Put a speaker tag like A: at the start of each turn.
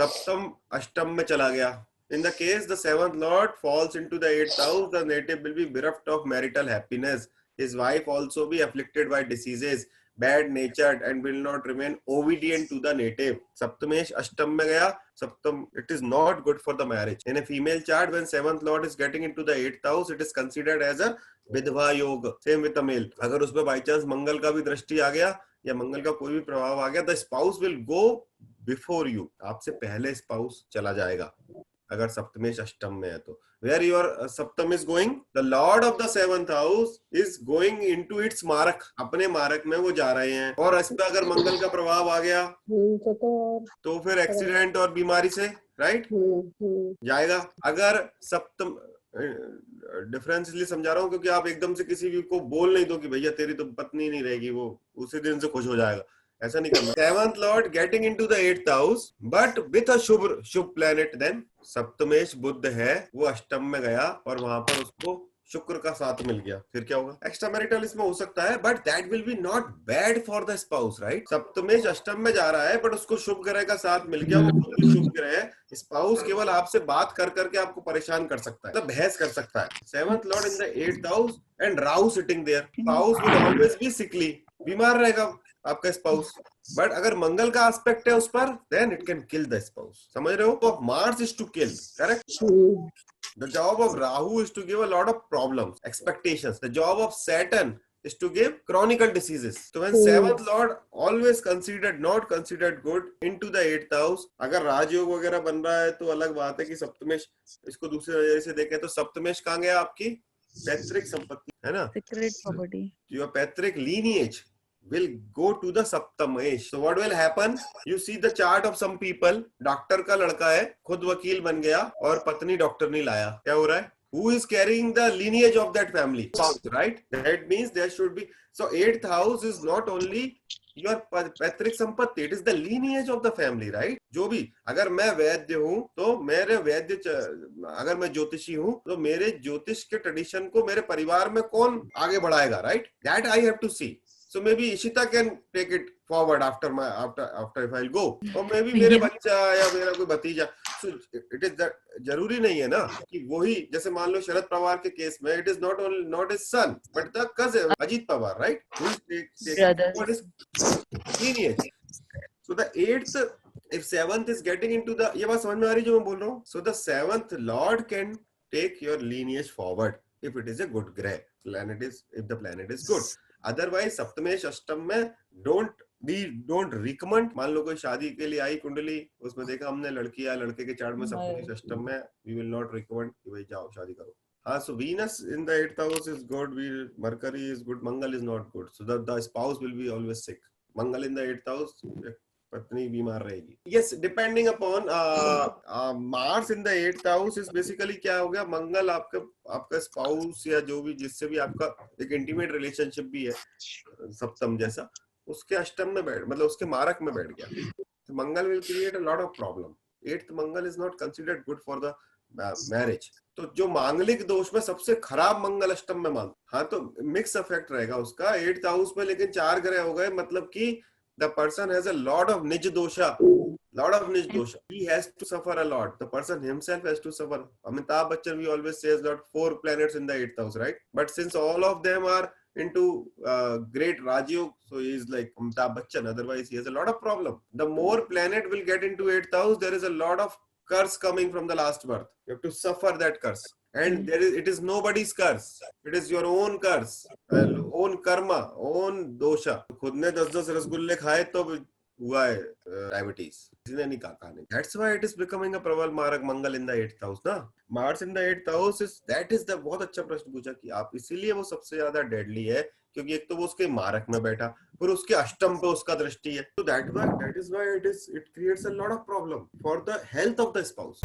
A: सप्तम अष्टम में चला गया. In the case the seventh lord falls into the eighth house, the native will be bereft of marital happiness. His wife also be afflicted by diseases, bad natured, and will not remain obedient to the native. Saptamesh Ashtam में गया. Saptam, it is not good for the marriage. In a female chart, when seventh lord is getting into the eighth house, it is considered as a विधवा योग. Same with the male. अगर उसमें by chance मंगल का भी दृष्टि आ गया या मंगल का कोई भी प्रभाव आ गया, the spouse will go before you. आपसे पहले spouse चला जाएगा अगर सप्तमेश अष्टम में है तो. Where your सप्तम is going, the lord of the seventh house is going into its मारक. अपने मारक में वो जा रहे हैं और इस पे अगर मंगल का प्रभाव आ गया तो फिर एक्सीडेंट और बीमारी से राइट जाएगा. अगर सप्तम, डिफरेंस इसलिए समझा रहा हूँ क्योंकि आप एकदम से किसी भी को बोल नहीं दो कि भैया तेरी तो पत्नी नहीं रहेगी, वो उसी दिन से खुश हो जाएगा. ऐसा नहीं करना. Seventh lord getting into the eighth house but with a शुभ प्लेनेट. देन सप्तमेश बुध है, वो अष्टम में गया और वहां पर उसको शुक्र का साथ मिल गया. फिर क्या होगा? एक्स्ट्रा मैरिटल इसमें हो सकता है but that will be not bad for the spouse. Right, सप्तमेश अष्टम में जा रहा है बट उसको शुभ ग्रह का साथ मिल गया. वो खुद भी शुभ ग्रह है. स्पाउस केवल आपसे बात कर करके आपको परेशान कर सकता है, मतलब बहस कर सकता है. Seventh lord in the eighth house and Rahu sitting there. Spouse will always be sickly, बीमार रहेगा आपका स्पाउस. बट अगर मंगल का एस्पेक्ट है उस पर, then it can kill the spouse. समझ रहे हो? तो Mars is to kill, correct. The job of Rahu is to give a lot of problems, expectations. The job of Saturn is to give chronic diseases. So when seventh lord always considered, not considered good into the eighth house, अगर राजयोग वगैरह बन रहा है तो अलग बात है कि सप्तमेश इसको दूसरे नजरिए से देखें तो सप्तमेश कहाँ गया? आपकी पैतृक संपत्ति है ना, secret property. Your पैतृक lineage will go to the सप्तमेश. So what will happen? You see the chart of some people. Doctor का लड़का है, खुद वकील बन गया और पत्नी डॉक्टर नहीं लाया. क्या हो रहा है? Who is carrying the lineage of that family? Right? That means there should be. So eighth house is not only your पैतृक संपत्ति, it is the lineage of the family, right? जो भी, अगर मैं वैद्य हूँ तो मेरे वैद्य, अगर मैं ज्योतिषी हूँ तो मेरे ज्योतिष के ट्रेडिशन को मेरे परिवार में कौन आगे बढ़ाएगा? Right? That I have to see. So maybe Ishita can take it forward after if I'll go. Or maybe मेरे बच्चा या मेरा कोई भतीजा. So it is that, जरूरी नहीं है ना कि वही, जैसे मान लो शरद पवार के केस में it is not his son but the cousin Ajit Pawar, right? What is lineage? So the eighth, if seventh is getting into the, ये बात समझ में आ रही जो मैं बोल रहा हूँ? So the seventh lord can take your lineage forward if it is a good grah planet, is if the planet is good. Otherwise सप्तमेश अष्टम में डोंट रिकमेंड. मान लो कोई शादी के लिए आई कुंडली, उसमें देखा हमने लड़की या लड़के के चार्ट में सप्तमेश अष्टम में, वी विल नॉट रिकमेंड कि भाई जाओ शादी करो. हाँ, सो Venus in the eighth house is good, mercury is good, Mangal is not good. So the spouse will be always sick. Mangal in the eighth house, पत्नी बीमार रहेगी. Yes, depending upon Mars in the eighth house is basically क्या हो गया? मंगल आपका spouse या जो भी जिससे भी आपका एक इंटीमेट रिलेशनशिप भी है सप्तम जैसा, उसके अष्टम में बैठ, मतलब उसके मारक में बैठ गया. तो Mangal will create a lot of problem. Eighth Mangal is not considered good for the marriage. तो जो मांगलिक दोष में सबसे खराब मंगल अष्टम में मान, हाँ तो मिक्स इफेक्ट रहेगा उसका एट्थ हाउस में. लेकिन 4 ग्रह हो गए, मतलब कि the person has a lot of nij dosha. He has to suffer a lot. The person himself has to suffer. Amitabh Bachchan, we always says that 4 planets in the 8th house, right? But since all of them are into great Rajyog, so he is like Amitabh Bachchan. Otherwise, he has a lot of problem. The more planet will get into 8th house, there is a lot of curse coming from the last birth. You have to suffer that curse. And it is nobody's curse. It is your own curse, own karma, own dosha. खुद ने 10-10 रसगुल्ले खाए तो हुआ है diabetes, किसी नहीं कहा. That's why it is becoming a प्रबल मारक मंगल in the 8th house ना. Mars in the 8th house is that is the, बहुत अच्छा प्रश्न पूछा कि आप, इसीलिए वो सबसे ज्यादा डेडली है क्योंकि एक तो वो उसके मारक में बैठा, फिर उसके अष्टम पे उसका दृष्टि है. So that is why it creates a lot of problem for the health of the spouse.